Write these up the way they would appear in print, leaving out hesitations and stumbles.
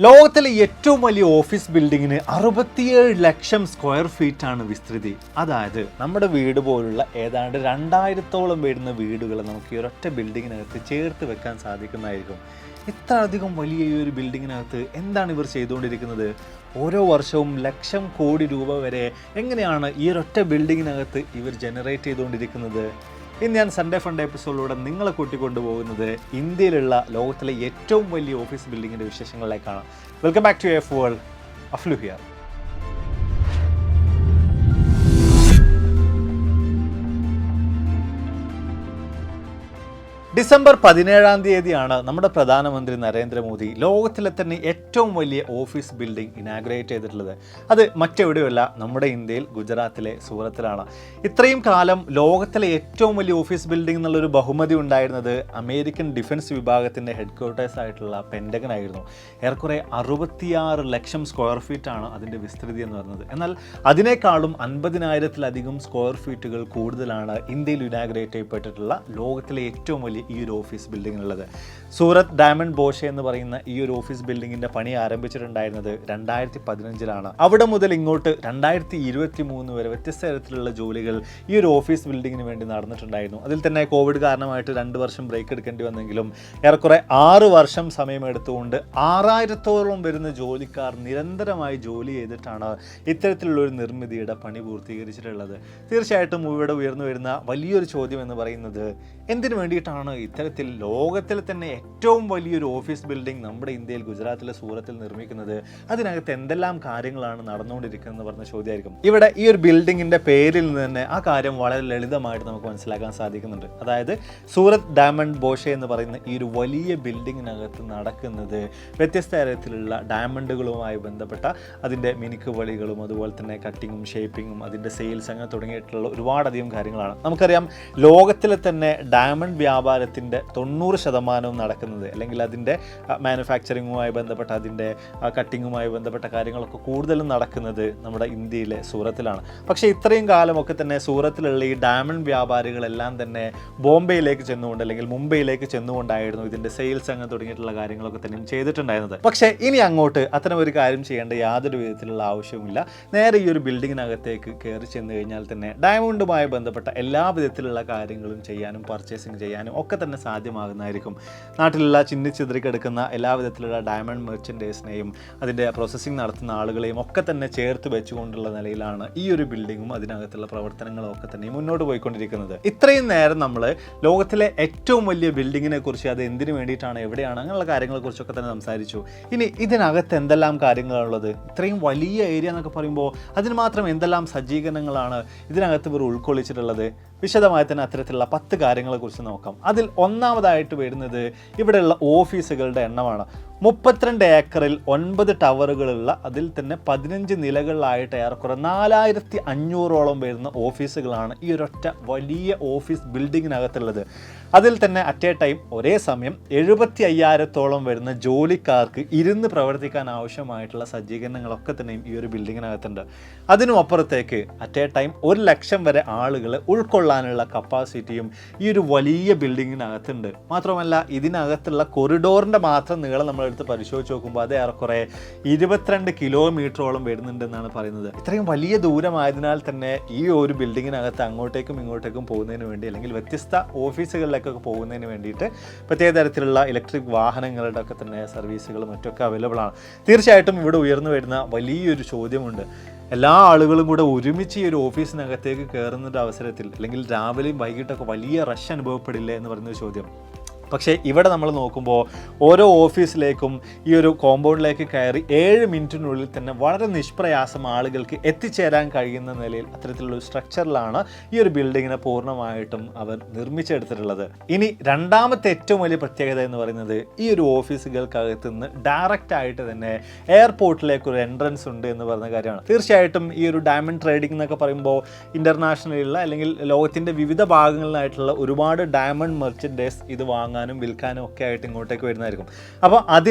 ലോകത്തിലെ ഏറ്റവും വലിയ ഓഫീസ് ബിൽഡിങ്ങിന് 67 ലക്ഷം സ്ക്വയർ ഫീറ്റ് ആണ് വിസ്തൃതി. അതായത് നമ്മുടെ വീട് പോലുള്ള ഏതാണ്ട് 2000-ഓളം വരുന്ന വീടുകൾ നമുക്ക് ഈ ഒരൊറ്റ ബിൽഡിങ്ങിനകത്ത് ചേർത്ത് വെക്കാൻ സാധിക്കുന്നതായിരിക്കും. ഇത്ര അധികം വലിയ ഈ ഒരു ബിൽഡിങ്ങിനകത്ത് എന്താണ് ഇവർ ചെയ്തുകൊണ്ടിരിക്കുന്നത്? ഓരോ വർഷവും ലക്ഷം കോടി രൂപ വരെ എങ്ങനെയാണ് ഈ ഒരൊറ്റ ബിൽഡിങ്ങിനകത്ത് ഇവർ ജനറേറ്റ് ചെയ്തുകൊണ്ടിരിക്കുന്നത്? ഇന്ന് ഞാൻ സൺഡേ ഫണ്ട് എപ്പിസോഡിലൂടെ നിങ്ങളെ കൂട്ടിക്കൊണ്ടുപോകുന്നത് ഇന്ത്യയിലുള്ള ലോകത്തിലെ ഏറ്റവും വലിയ ഓഫീസ് ബിൽഡിങ്ങിൻ്റെ വിശേഷങ്ങളിലേക്കാണ്. Welcome back to F world. അഫ്ലു ഹിയർ. ഡിസംബർ 17 നമ്മുടെ പ്രധാനമന്ത്രി നരേന്ദ്രമോദി ലോകത്തിലെ തന്നെ ഏറ്റവും വലിയ ഓഫീസ് ബിൽഡിംഗ് ഇനാഗ്രേറ്റ് ചെയ്തിട്ടുള്ളത്. അത് മറ്റെവിടെയല്ല, നമ്മുടെ ഇന്ത്യയിൽ ഗുജറാത്തിലെ സൂറത്തിലാണ്. ഇത്രയും കാലം ലോകത്തിലെ ഏറ്റവും വലിയ ഓഫീസ് ബിൽഡിംഗ് എന്നുള്ളൊരു ബഹുമതി ഉണ്ടായിരുന്നത് അമേരിക്കൻ ഡിഫൻസ് വിഭാഗത്തിൻ്റെ ഹെഡ്ക്വാർട്ടേഴ്സ് ആയിട്ടുള്ള പെൻറ്റഗൺ ആയിരുന്നു. ഏറെക്കുറെ 66 ലക്ഷം സ്ക്വയർ ഫീറ്റാണ് അതിൻ്റെ വിസ്തൃതി എന്ന് പറയുന്നത്. എന്നാൽ അതിനേക്കാളും 50,000-ലധികം സ്ക്വയർ ഫീറ്റുകൾ കൂടുതലാണ് ഇന്ത്യയിൽ ഇനാഗ്രേറ്റ് ചെയ്യപ്പെട്ടിട്ടുള്ള ലോകത്തിലെ ഏറ്റവും വലിയ ഈ ഒരു ഓഫീസ് ബിൽഡിങ്ങിനുള്ളത്. സൂറത്ത് ഡയമണ്ട് ബോഷെ എന്ന് പറയുന്ന ഈ ഒരു ഓഫീസ് ബിൽഡിങ്ങിന്റെ പണി ആരംഭിച്ചിട്ടുണ്ടായിരുന്നത് 2015-ലാണ്. അവിടെ മുതൽ ഇങ്ങോട്ട് 2023 വരെ വ്യത്യസ്ത തരത്തിലുള്ള ജോലികൾ ഈ ഒരു ഓഫീസ് ബിൽഡിങ്ങിന് വേണ്ടി നടന്നിട്ടുണ്ടായിരുന്നു. അതിൽ തന്നെ കോവിഡ് കാരണമായിട്ട് 2 വർഷം ബ്രേക്ക് എടുക്കേണ്ടി വന്നെങ്കിലും ഏറെക്കുറെ 6 വർഷം സമയമെടുത്തുകൊണ്ട് 6000-ഓളം വരുന്ന ജോലിക്കാർ നിരന്തരമായി ജോലി ചെയ്തിട്ടാണ് ഇത്തരത്തിലുള്ള ഒരു നിർമ്മിതിയുടെ പണി പൂർത്തീകരിച്ചിട്ടുള്ളത്. തീർച്ചയായിട്ടും ഇവിടെ ഉയർന്നു വരുന്ന വലിയൊരു ചോദ്യം എന്ന് പറയുന്നത്, എന്തിനു വേണ്ടിയിട്ടാണ് ഇത്തരത്തിൽ ലോകത്തിൽ തന്നെ ഏറ്റവും വലിയൊരു ഓഫീസ് ബിൽഡിംഗ് നമ്മുടെ ഇന്ത്യയിൽ ഗുജറാത്തിലെ സൂറത്തിൽ നിർമ്മിക്കുന്നത്? അതിനകത്ത് എന്തെല്ലാം കാര്യങ്ങളാണ് നടന്നുകൊണ്ടിരിക്കുന്നത് പറഞ്ഞ ചോദ്യമായിരിക്കും. ഇവിടെ ഈ ഒരു ബിൽഡിങ്ങിന്റെ പേരിൽ നിന്ന് തന്നെ ആ കാര്യം വളരെ ലളിതമായിട്ട് നമുക്ക് മനസ്സിലാക്കാൻ സാധിക്കുന്നുണ്ട്. അതായത് സൂറത്ത് ഡയമണ്ട് ബോഷെ എന്ന് പറയുന്ന ഈ ഒരു വലിയ ബിൽഡിങ്ങിനകത്ത് നടക്കുന്നത് വ്യത്യസ്ത തരത്തിലുള്ള ഡയമണ്ടുകളുമായി ബന്ധപ്പെട്ട അതിൻ്റെ മിനുക്കുവളികളും അതുപോലെ തന്നെ കട്ടിങ്ങും ഷേപ്പിങ്ങും അതിൻ്റെ സെയിൽസ് അങ്ങനെ തുടങ്ങിയിട്ടുള്ള ഒരുപാടധികം കാര്യങ്ങളാണ്. നമുക്കറിയാം, ലോകത്തിലെ തന്നെ ഡയമണ്ട് വ്യാപാരത്തിൻ്റെ 90% നടക്കുന്നത്, അല്ലെങ്കിൽ അതിൻ്റെ മാനുഫാക്ചറിങ്ങുമായി ബന്ധപ്പെട്ട അതിൻ്റെ കട്ടിങ്ങുമായി ബന്ധപ്പെട്ട കാര്യങ്ങളൊക്കെ കൂടുതലും നടക്കുന്നത് നമ്മുടെ ഇന്ത്യയിലെ സൂറത്തിലാണ്. പക്ഷേ ഇത്രയും കാലമൊക്കെ തന്നെ സൂറത്തിലുള്ള ഈ ഡയമണ്ട് വ്യാപാരികളെല്ലാം തന്നെ ബോംബെയിലേക്ക് ചെന്നുകൊണ്ട് അല്ലെങ്കിൽ മുംബൈയിലേക്ക് ചെന്നുകൊണ്ടായിരുന്നു ഇതിൻ്റെ സെയിൽസ് അങ്ങനെ തുടങ്ങിയിട്ടുള്ള കാര്യങ്ങളൊക്കെ തന്നെ ചെയ്തിട്ടുണ്ടായിരുന്നത്. പക്ഷേ ഇനി അങ്ങോട്ട് അത്തരം ഒരു കാര്യം ചെയ്യേണ്ട യാതൊരു വിധത്തിലുള്ള ആവശ്യവുമില്ല. നേരെ ഈ ഒരു ബിൽഡിങ്ങിനകത്തേക്ക് കയറി ചെന്ന് കഴിഞ്ഞാൽ തന്നെ ഡയമണ്ടുമായി ബന്ധപ്പെട്ട എല്ലാ വിധത്തിലുള്ള കാര്യങ്ങളും ചെയ്യാനും പർച്ചേസിങ് ചെയ്യാനും ഒക്കെ തന്നെ സാധ്യമാകുന്നതായിരിക്കും. നാട്ടിലുള്ള ചിന്നിച്ചിതറിക്കെടുക്കുന്ന എല്ലാ വിധത്തിലുള്ള ഡയമണ്ട് മെർച്ചൻഡേഴ്സിനെയും അതിൻ്റെ പ്രോസസ്സിംഗ് നടത്തുന്ന ആളുകളെയും ഒക്കെ തന്നെ ചേർത്ത് വെച്ചുകൊണ്ടുള്ള നിലയിലാണ് ഈ ഒരു ബിൽഡിങ്ങും അതിനകത്തുള്ള പ്രവർത്തനങ്ങളും ഒക്കെ തന്നെ മുന്നോട്ട് പോയിക്കൊണ്ടിരിക്കുന്നത്. ഇത്രയും നേരം നമ്മൾ ലോകത്തിലെ ഏറ്റവും വലിയ ബിൽഡിങ്ങിനെ കുറിച്ച്, അത് എന്തിനു വേണ്ടിയിട്ടാണ്, എവിടെയാണ്, അങ്ങനെയുള്ള കാര്യങ്ങളെ കുറിച്ചൊക്കെ തന്നെ സംസാരിച്ചു. ഇനി ഇതിനകത്ത് എന്തെല്ലാം കാര്യങ്ങളാണുള്ളത്? ഇത്രയും വലിയ ഏരിയ എന്നൊക്കെ പറയുമ്പോൾ അതിന് മാത്രം എന്തെല്ലാം സജ്ജീകരണങ്ങളാണ് ഇതിനകത്ത് ഇവർ ഉൾക്കൊള്ളിച്ചിട്ടുള്ളത്? വിശദമായി തന്നെ അത്തരത്തിലുള്ള 10 കാര്യങ്ങളെക്കുറിച്ച് നോക്കാം. അതിൽ ഒന്നാമതായിട്ട് വരുന്നത് ഇവിടെയുള്ള ഓഫീസുകളുടെ എണ്ണമാണ്. 32 ഏക്കറിൽ 9 ടവറുകളുള്ള അതിൽ തന്നെ 15 നിലകളിലായിട്ട് ഏറെക്കുറെ 4500-ഓളം വരുന്ന ഓഫീസുകളാണ് ഈ ഒരൊറ്റ വലിയ ഓഫീസ് ബിൽഡിങ്ങിനകത്തുള്ളത്. അതിൽ തന്നെ അറ്റ് എ ടൈം ഒരേ സമയം 75,000-ഓളം വരുന്ന ജോലിക്കാർക്ക് ഇരുന്ന് പ്രവർത്തിക്കാൻ ആവശ്യമായിട്ടുള്ള സജ്ജീകരണങ്ങളൊക്കെ തന്നെയും ഈ ഒരു ബിൽഡിങ്ങിനകത്തുണ്ട്. അതിനും അപ്പുറത്തേക്ക് അറ്റ് എ ടൈം 1 ലക്ഷം വരെ ആളുകളെ ഉൾക്കൊള്ളാനുള്ള കപ്പാസിറ്റിയും ഈ ഒരു വലിയ ബിൽഡിങ്ങിനകത്തുണ്ട്. മാത്രമല്ല, ഇതിനകത്തുള്ള കൊറിഡോറിൻ്റെ മാത്രം നീളം നമ്മൾ എടുത്ത് പരിശോധിച്ച് നോക്കുമ്പോൾ അത് ഏറെക്കുറെ 22 കിലോമീറ്ററോളം വരുന്നുണ്ടെന്നാണ് പറയുന്നത്. ഇത്രയും വലിയ ദൂരമായതിനാൽ തന്നെ ഈ ഒരു ബിൽഡിങ്ങിനകത്ത് അങ്ങോട്ടേക്കും ഇങ്ങോട്ടേക്കും പോകുന്നതിന് വേണ്ടി, അല്ലെങ്കിൽ വ്യത്യസ്ത ഓഫീസുകളിലേക്കൊക്കെ പോകുന്നതിന് വേണ്ടിയിട്ട് പ്രത്യേക തരത്തിലുള്ള ഇലക്ട്രിക് വാഹനങ്ങളുടെ ഒക്കെ തന്നെ സർവീസുകളും മറ്റൊക്കെ അവൈലബിൾ ആണ്. തീർച്ചയായിട്ടും ഇവിടെ ഉയർന്നു വരുന്ന വലിയൊരു ചോദ്യമുണ്ട്. എല്ലാ ആളുകളും കൂടെ ഒരുമിച്ച് ഈ ഒരു ഓഫീസിനകത്തേക്ക് കയറുന്നൊരു അവസരത്തിൽ, അല്ലെങ്കിൽ രാവിലെയും വൈകിട്ടൊക്കെ വലിയ റഷ് അനുഭവപ്പെടില്ലേ എന്ന് പറയുന്നൊരു ചോദ്യം. പക്ഷേ ഇവിടെ നമ്മൾ നോക്കുമ്പോൾ ഓരോ ഓഫീസിലേക്കും ഈ ഒരു കോമ്പൗണ്ടിലേക്ക് കയറി 7 മിനിറ്റിനുള്ളിൽ തന്നെ വളരെ നിഷ്പ്രയാസം ആളുകൾക്ക് എത്തിച്ചേരാൻ കഴിയുന്ന നിലയിൽ അത്തരത്തിലുള്ള സ്ട്രക്ചറിലാണ് ഈ ഒരു ബിൽഡിങ്ങിനെ പൂർണ്ണമായിട്ടും അവർ നിർമ്മിച്ചെടുത്തിട്ടുള്ളത്. ഇനി രണ്ടാമത്തെ ഏറ്റവും വലിയ പ്രത്യേകത എന്ന് പറയുന്നത് ഈ ഒരു ഓഫീസുകൾക്കകത്ത് നിന്ന് ഡയറക്റ്റ് ആയിട്ട് തന്നെ എയർപോർട്ടിലേക്ക് ഒരു എൻട്രൻസ് ഉണ്ട് എന്ന് പറയുന്ന കാര്യമാണ്. തീർച്ചയായിട്ടും ഈ ഒരു ഡയമണ്ട് ട്രേഡിംഗ് എന്നൊക്കെ പറയുമ്പോൾ ഇന്റർനാഷണലിലുള്ള അല്ലെങ്കിൽ ലോകത്തിൻ്റെ വിവിധ ഭാഗങ്ങളിലായിട്ടുള്ള ഒരുപാട് ഡയമണ്ട് മെർച്ചൻഡേഴ്സ് ഇത് വാങ്ങാൻ വാങ്ങാനും വിൽക്കാനും ഒക്കെ ആയിട്ട് ഇങ്ങോട്ടേക്ക് വരുന്നതായിരിക്കും. അപ്പോൾ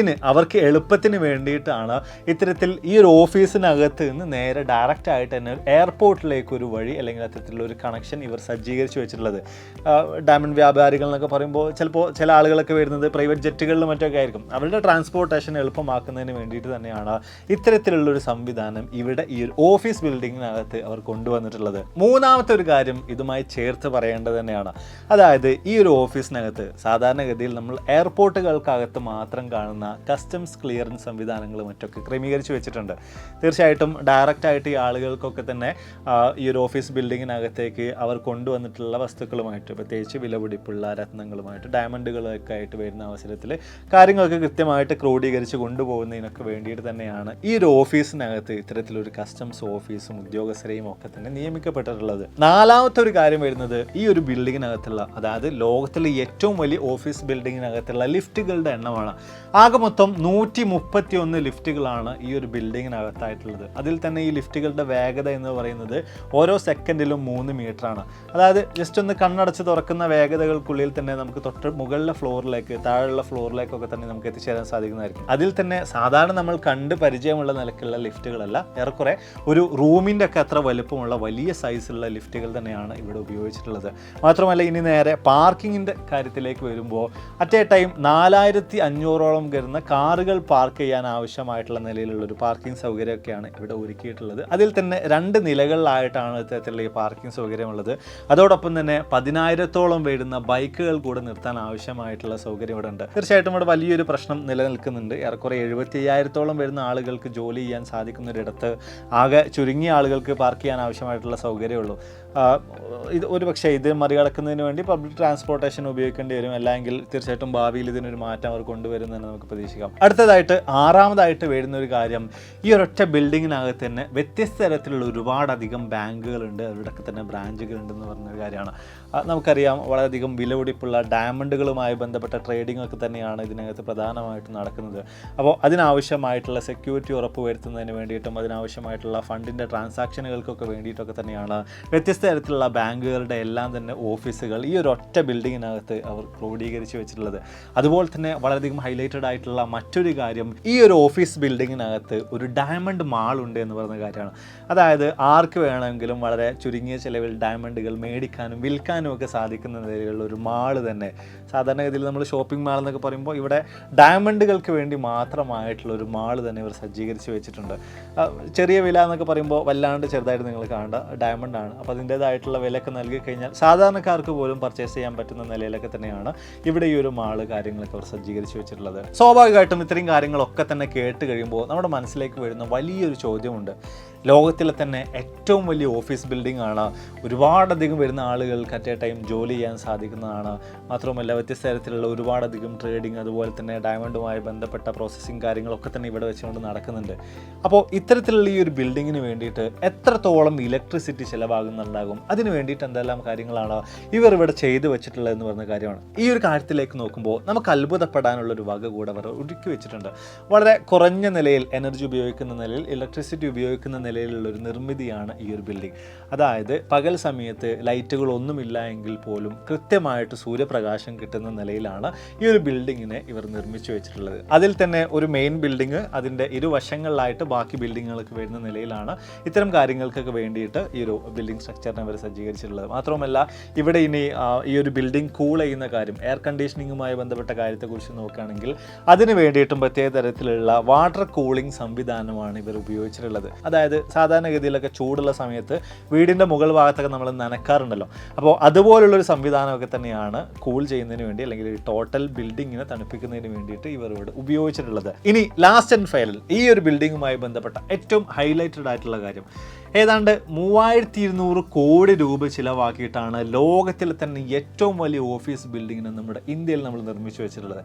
അവർക്ക് എളുപ്പത്തിന് വേണ്ടിയിട്ടാണ് ഇത്തരത്തിൽ ഈ ഒരു ഓഫീസിനകത്ത് നിന്ന് നേരെ ഡയറക്റ്റ് ആയിട്ട് തന്നെ എയർപോർട്ടിലേക്ക് ഒരു വഴി അല്ലെങ്കിൽ അത്തരത്തിലുള്ള ഒരു കണക്ഷൻ ഇവർ സജ്ജീകരിച്ച് വെച്ചിട്ടുള്ളത്. ഡയമണ്ട് വ്യാപാരികൾ എന്നൊക്കെ പറയുമ്പോൾ ചിലപ്പോൾ ചില ആളുകളൊക്കെ വരുന്നത് പ്രൈവറ്റ് ജെറ്റുകളിലും മറ്റൊക്കെ ആയിരിക്കും. അവരുടെ ട്രാൻസ്പോർട്ടേഷൻ എളുപ്പമാക്കുന്നതിന് വേണ്ടിയിട്ട് തന്നെയാണ് ഇത്തരത്തിലുള്ളൊരു സംവിധാനം ഇവിടെ ഈ ഒരു ഓഫീസ് ബിൽഡിങ്ങിനകത്ത് അവർ കൊണ്ടുവന്നിട്ടുള്ളത്. മൂന്നാമത്തെ ഒരു കാര്യം ഇതുമായി ചേർത്ത് പറയേണ്ടത് തന്നെയാണ്. അതായത് ഈ ഒരു ഓഫീസിനകത്ത് സാധാരണഗതിയിൽ നമ്മൾ എയർപോർട്ടുകൾക്കകത്ത് മാത്രം കാണുന്ന കസ്റ്റംസ് ക്ലിയറൻസ് സംവിധാനങ്ങൾ മറ്റൊക്കെ ക്രമീകരിച്ച് വെച്ചിട്ടുണ്ട്. തീർച്ചയായിട്ടും ഡയറക്റ്റായിട്ട് ഈ ആളുകൾക്കൊക്കെ തന്നെ ഈ ഒരു ഓഫീസ് ബിൽഡിങ്ങിനകത്തേക്ക് അവർ കൊണ്ടുവന്നിട്ടുള്ള വസ്തുക്കളുമായിട്ട്, പ്രത്യേകിച്ച് വിലപിടിപ്പുള്ള രത്നങ്ങളുമായിട്ട് ഡയമണ്ടുകളൊക്കെ ആയിട്ട് വരുന്ന അവസരത്തിൽ കാര്യങ്ങളൊക്കെ കൃത്യമായിട്ട് ക്രോഡീകരിച്ച് കൊണ്ടുപോകുന്നതിനൊക്കെ വേണ്ടിയിട്ട് തന്നെയാണ് ഈ ഒരു ഓഫീസിനകത്ത് ഇത്തരത്തിലൊരു കസ്റ്റംസ് ഓഫീസും ഉദ്യോഗസ്ഥരെയും ഒക്കെ തന്നെ നിയമിക്കപ്പെട്ടിട്ടുള്ളത്. നാലാമത്തെ ഒരു കാര്യം വരുന്നത് ഈ ഒരു ബിൽഡിങ്ങിനകത്തുള്ള, അതായത് ലോകത്തിലെ ഏറ്റവും വലിയ ഓഫീസ് ബിൽഡിങ്ങിനകത്തുള്ള ലിഫ്റ്റുകളുടെ എണ്ണമാണ്. ആകെ മൊത്തം 131 ലിഫ്റ്റുകളാണ് ഈ ഒരു ബിൽഡിങ്ങിനകത്തായിട്ടുള്ളത്. അതിൽ തന്നെ ഈ ലിഫ്റ്റുകളുടെ വേഗത എന്ന് പറയുന്നത് ഓരോ സെക്കൻഡിലും 3 മീറ്ററാണ്. അതായത് ജസ്റ്റ് ഒന്ന് കണ്ണടച്ച് തുറക്കുന്ന വേഗതകൾക്കുള്ളിൽ തന്നെ നമുക്ക് തൊട്ട് മുകളിലെ ഫ്ലോറിലേക്ക്, താഴെയുള്ള ഫ്ലോറിലേക്കൊക്കെ തന്നെ നമുക്ക് എത്തിച്ചേരാൻ സാധിക്കുന്നതായിരിക്കും. അതിൽ തന്നെ സാധാരണ നമ്മൾ കണ്ട് പരിചയമുള്ള നിലക്കുള്ള ലിഫ്റ്റുകളല്ല, ഏറെക്കുറെ ഒരു റൂമിൻ്റെ ഒക്കെ അത്ര വലുപ്പമുള്ള വലിയ സൈസുള്ള ലിഫ്റ്റുകൾ തന്നെയാണ് ഇവിടെ ഉപയോഗിച്ചിട്ടുള്ളത്. മാത്രമല്ല ഇനി നേരെ പാർക്കിങ്ങിൻ്റെ കാര്യത്തിലേക്ക് വരുമ്പോൾ അറ്റ് എ ടൈം 4500ഓളം വരുന്ന കാറുകൾ പാർക്ക് ചെയ്യാൻ ആവശ്യമായിട്ടുള്ള നിലയിലുള്ളൊരു പാർക്കിംഗ് സൗകര്യമൊക്കെയാണ് ഇവിടെ ഒരുക്കിയിട്ടുള്ളത്. അതിൽ തന്നെ 2 നിലകളിലായിട്ടാണ് ഇത്തരത്തിലുള്ള ഈ പാർക്കിംഗ് സൗകര്യമുള്ളത്. അതോടൊപ്പം തന്നെ 10,000ഓളം വരുന്ന ബൈക്കുകൾ കൂടെ നിർത്താൻ ആവശ്യമായിട്ടുള്ള സൗകര്യം ഇവിടെ ഉണ്ട്. തീർച്ചയായിട്ടും ഇവിടെ വലിയൊരു പ്രശ്നം നിലനിൽക്കുന്നുണ്ട്. ഏറെക്കുറെ 75,000ഓളം വരുന്ന ആളുകൾക്ക് ജോലി ചെയ്യാൻ സാധിക്കുന്ന ഒരിടത്ത് ആകെ ചുരുങ്ങിയ ആളുകൾക്ക് പാർക്ക് ചെയ്യാൻ ആവശ്യമായിട്ടുള്ള സൗകര്യമുള്ളൂ. ഇത് ഒരു പക്ഷേ ഇത് മറികടക്കുന്നതിന് വേണ്ടി പബ്ലിക് ട്രാൻസ്പോർട്ടേഷൻ ഉപയോഗിക്കേണ്ടി വരും. അല്ലെങ്കിൽ തീർച്ചയായിട്ടും ഭാവിയിൽ ഇതിനൊരു മാറ്റം അവർ കൊണ്ടുവരുമെന്ന് നമുക്ക് പ്രതീക്ഷിക്കാം. അടുത്തതായിട്ട് 6ാമതായിട്ട് വരുന്ന ഒരു കാര്യം, ഈ ഒരൊറ്റ ബിൽഡിങ്ങിനകത്ത് തന്നെ വ്യത്യസ്ത തരത്തിലുള്ള ഒരുപാടധികം ബാങ്കുകളുണ്ട്, അവരുടെയൊക്കെ തന്നെ ബ്രാഞ്ചുകളുണ്ടെന്ന് പറഞ്ഞൊരു കാര്യമാണ്. നമുക്കറിയാം വളരെയധികം വിലപിടിപ്പുള്ള ഡയമണ്ടുകളുമായി ബന്ധപ്പെട്ട ട്രേഡിംഗ് ഒക്കെ തന്നെയാണ് ഇതിനകത്ത് പ്രധാനമായിട്ടും നടക്കുന്നത്. അപ്പോൾ അതിനാവശ്യമായിട്ടുള്ള സെക്യൂരിറ്റി ഉറപ്പ് വരുത്തുന്നതിന് വേണ്ടിയിട്ടും അതിനാവശ്യമായിട്ടുള്ള ഫണ്ടിൻ്റെ ട്രാൻസാക്ഷനുകൾക്കൊക്കെ വേണ്ടിയിട്ടൊക്കെ തന്നെയാണ് വ്യത്യസ്ത തരത്തിലുള്ള ബാങ്കുകളുടെ എല്ലാം തന്നെ ഓഫീസുകൾ ഈ ഒരു ഒറ്റ ബിൽഡിങ്ങിനകത്ത് അവർ ക്രോഡീകരിച്ച് വെച്ചിട്ടുള്ളത്. അതുപോലെ തന്നെ വളരെയധികം ഹൈലൈറ്റഡ് ആയിട്ടുള്ള മറ്റൊരു കാര്യം, ഈ ഒരു ഓഫീസ് ബിൽഡിങ്ങിനകത്ത് ഒരു ഡയമണ്ട് മാൾ ഉണ്ട് എന്ന് പറയുന്ന കാര്യമാണ്. അതായത് ആർക്ക് വേണമെങ്കിലും വളരെ ചുരുങ്ങിയ ചിലവിൽ ഡയമണ്ടുകൾ മേടിക്കാനും വിൽക്കാനും ഒക്കെ സാധിക്കുന്ന നിലയിലുള്ള ഒരു മാള് തന്നെ. സാധാരണഗതിയിൽ നമ്മൾ ഷോപ്പിംഗ് മാൾ എന്നൊക്കെ പറയുമ്പോൾ ഇവിടെ ഡയമണ്ടുകൾക്ക് വേണ്ടി മാത്രമായിട്ടുള്ള ഒരു മാള് തന്നെ ഇവർ സജ്ജീകരിച്ച് വെച്ചിട്ടുണ്ട്. ചെറിയ വില എന്നൊക്കെ പറയുമ്പോൾ വല്ലാണ്ട് ചെറുതായിട്ട് നിങ്ങൾ കാണേണ്ട ഡയമണ്ടാണ്. അപ്പോൾ അതിൻ്റേതായിട്ടുള്ള വിലയൊക്കെ നൽകി കഴിഞ്ഞാൽ സാധാരണക്കാർക്ക് പോലും പർച്ചേസ് ചെയ്യാൻ പറ്റുന്ന നിലയിലൊക്കെ തന്നെയാണ് ഇവിടെ ഈ ഒരു മാള് കാര്യങ്ങളൊക്കെ അവർ സജ്ജീകരിച്ച് വെച്ചിട്ടുള്ളത്. സ്വാഭാവികമായിട്ടും ഇത്രയും കാര്യങ്ങളൊക്കെ തന്നെ കേട്ട് കഴിയുമ്പോൾ നമ്മുടെ മനസ്സിലേക്ക് വരുന്ന വലിയൊരു ചോദ്യമുണ്ട്. ലോകത്തിലെ തന്നെ ഏറ്റവും വലിയ ഓഫീസ് ബിൽഡിംഗ് ആണ്, ഒരുപാടധികം വരുന്ന ആളുകൾക്ക് അറ്റ് എ ടൈം ജോലി ചെയ്യാൻ സാധിക്കുന്നതാണ്. മാത്രമല്ല വ്യത്യസ്ത തരത്തിലുള്ള ഒരുപാടധികം ട്രേഡിംഗ്, അതുപോലെ തന്നെ ഡയമണ്ടുമായി ബന്ധപ്പെട്ട പ്രോസസ്സിങ് കാര്യങ്ങളൊക്കെ തന്നെ ഇവിടെ വെച്ചുകൊണ്ട് നടക്കുന്നുണ്ട്. അപ്പോൾ ഇത്തരത്തിലുള്ള ഈ ഒരു ബിൽഡിങ്ങിന് വേണ്ടിയിട്ട് എത്രത്തോളം ഇലക്ട്രിസിറ്റി ചിലവാകുന്നുണ്ടാകും, അതിന് വേണ്ടിയിട്ട് എന്തെല്ലാം കാര്യങ്ങളാണ് ഇവർ ഇവിടെ ചെയ്തു വെച്ചിട്ടുള്ളത് എന്ന് പറഞ്ഞ കാര്യമാണ്. ഈ ഒരു കാര്യത്തിലേക്ക് നോക്കുമ്പോൾ നമുക്ക് അത്ഭുതപ്പെടാനുള്ളൊരു വക കൂടെ അവർ ഒരുക്കി വെച്ചിട്ടുണ്ട്. വളരെ കുറഞ്ഞ നിലയിൽ എനർജി ഉപയോഗിക്കുന്ന നിലയിൽ, ഇലക്ട്രിസിറ്റി ഉപയോഗിക്കുന്ന നിലയിലുള്ളൊരു നിർമ്മിതിയാണ് ഈ ഒരു ബിൽഡിംഗ്. അതായത് പകൽ സമയത്ത് ലൈറ്റുകളൊന്നുമില്ല എങ്കിൽ പോലും കൃത്യമായിട്ട് സൂര്യപ്രകാശം കിട്ടുന്ന നിലയിലാണ് ഈ ഒരു ബിൽഡിങ്ങിനെ ഇവർ നിർമ്മിച്ചു വെച്ചിട്ടുള്ളത്. അതിൽ തന്നെ ഒരു മെയിൻ ബിൽഡിംഗ്, അതിൻ്റെ ഇരുവശങ്ങളിലായിട്ട് ബാക്കി ബിൽഡിങ്ങുകൾക്ക് വരുന്ന നിലയിലാണ് ഇത്തരം കാര്യങ്ങൾക്കൊക്കെ വേണ്ടിയിട്ട് ഈ ഒരു ബിൽഡിംഗ് സ്ട്രക്ചറിനെ അവർ സജ്ജീകരിച്ചിട്ടുള്ളത്. മാത്രമല്ല ഇവിടെ ഇനി ഈ ഒരു ബിൽഡിംഗ് കൂൾ ചെയ്യുന്ന കാര്യം, എയർ കണ്ടീഷനിങ്ങുമായി ബന്ധപ്പെട്ട കാര്യത്തെക്കുറിച്ച് നോക്കുകയാണെങ്കിൽ അതിന് വേണ്ടിയിട്ടും പ്രത്യേക തരത്തിലുള്ള വാട്ടർ കൂളിംഗ് സംവിധാനമാണ് ഇവർ ഉപയോഗിച്ചിട്ടുള്ളത്. അതായത് സാധാരണഗതിയിലൊക്കെ ചൂടുള്ള സമയത്ത് വീടിൻ്റെ മുകൾ ഭാഗത്തൊക്കെ നമ്മൾ നനക്കാറുണ്ടല്ലോ, അപ്പോൾ അതുപോലുള്ളൊരു സംവിധാനമൊക്കെ തന്നെയാണ് കൂൾ ചെയ്യുന്നതിന് വേണ്ടി അല്ലെങ്കിൽ ടോട്ടൽ ബിൽഡിങ്ങിനെ തണുപ്പിക്കുന്നതിന് വേണ്ടിയിട്ട് ഇവർ ഇവിടെ ഉപയോഗിച്ചിട്ടുള്ളത്. ഇനി ലാസ്റ്റ് ആൻഡ് ഫൈനൽ ഈ ഒരു ബിൽഡിങ്ങുമായി ബന്ധപ്പെട്ട ഏറ്റവും ഹൈലൈറ്റഡ് ആയിട്ടുള്ള കാര്യം, ഏതാണ്ട് 3200 കോടി രൂപ ചിലവാക്കിയിട്ടാണ് ലോകത്തിലെ തന്നെ ഏറ്റവും വലിയ ഓഫീസ് ബിൽഡിങ്ങിനെ നമ്മുടെ ഇന്ത്യയിൽ നമ്മൾ നിർമ്മിച്ചു വെച്ചിട്ടുള്ളത്.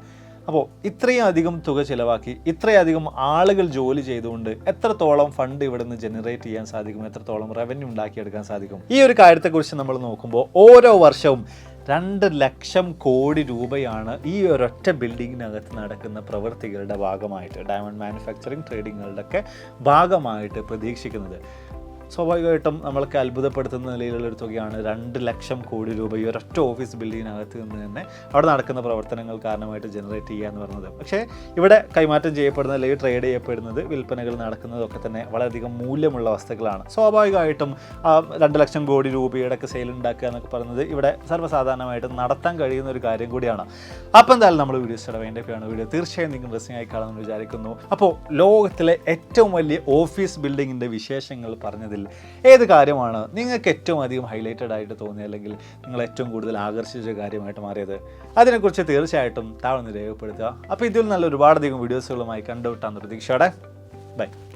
അപ്പോൾ ഇത്രയും അധികം തുക ചിലവാക്കി ഇത്രയധികം ആളുകൾ ജോലി ചെയ്തുകൊണ്ട് എത്രത്തോളം ഫണ്ട് ഇവിടെ നിന്ന് ജനറേറ്റ് ചെയ്യാൻ സാധിക്കും, എത്രത്തോളം റവന്യൂ ഉണ്ടാക്കിയെടുക്കാൻ സാധിക്കും, ഈ ഒരു കാര്യത്തെക്കുറിച്ച് നമ്മൾ നോക്കുമ്പോൾ ഓരോ വർഷവും 2 ലക്ഷം കോടി രൂപയാണ് ഈ ഒരൊറ്റ ബിൽഡിങ്ങിനകത്ത് നടക്കുന്ന പ്രവൃത്തികളുടെ ഭാഗമായിട്ട്, ഡയമണ്ട് മാനുഫാക്ചറിങ് ട്രേഡിങ്ങുകളുടെ ഒക്കെ ഭാഗമായിട്ട് പ്രതീക്ഷിക്കുന്നത്. സ്വാഭാവികമായിട്ടും നമ്മൾക്ക് അത്ഭുതപ്പെടുത്തുന്ന നിലയിലുള്ളൊരു തുകയാണ് 2 ലക്ഷം കോടി രൂപ ഈ ഒരൊറ്റ ഓഫീസ് ബിൽഡിങ്ങിനകത്ത് നിന്ന് തന്നെ അവിടെ നടക്കുന്ന പ്രവർത്തനങ്ങൾ കാരണമായിട്ട് ജനറേറ്റ് ചെയ്യുക എന്ന് പറയുന്നത്. പക്ഷേ ഇവിടെ കൈമാറ്റം ചെയ്യപ്പെടുന്നത് അല്ലെങ്കിൽ ട്രേഡ് ചെയ്യപ്പെടുന്നത്, വിൽപ്പനകൾ നടക്കുന്നതൊക്കെ തന്നെ വളരെയധികം മൂല്യമുള്ള വസ്തുക്കളാണ്. സ്വാഭാവികമായിട്ടും 2 ലക്ഷം കോടി രൂപയുടെ ഒക്കെ സെയിൽ ഉണ്ടാക്കുക എന്നൊക്കെ പറയുന്നത് ഇവിടെ സർവ്വസാധാരണമായിട്ട് നടത്താൻ കഴിയുന്ന ഒരു കാര്യം കൂടിയാണ്. അപ്പോൾ എന്തായാലും നമ്മൾ വീഡിയോ വേണ്ടപ്പോഴാണ് വീഡിയോ തീർച്ചയായും നിങ്ങൾ ഇൻട്രസ്റ്റിംഗ് ആയി കാണുമെന്ന് വിചാരിക്കുന്നു. അപ്പോൾ ലോകത്തിലെ ഏറ്റവും വലിയ ഓഫീസ് ബിൽഡിങ്ങിൻ്റെ വിശേഷങ്ങൾ പറഞ്ഞതിൽ ഏത് കാര്യമാണ് നിങ്ങൾക്ക് ഏറ്റവും അധികം ഹൈലൈറ്റഡ് ആയിട്ട് തോന്നിയത്, അല്ലെങ്കിൽ നിങ്ങൾ ഏറ്റവും കൂടുതൽ ആകർഷിച്ച കാര്യമായിട്ട് മാറിയത്? അതിനെക്കുറിച്ച് തീർച്ചയായിട്ടും താഴ്ന്ന് രേഖപ്പെടുത്തുക. അപ്പോൾ ഇതിൽ നല്ല ഒരുപാടധികം വീഡിയോസുകളുമായി കണ്ടുവിട്ടാന്ന് പ്രതീക്ഷയോടെ ബൈ.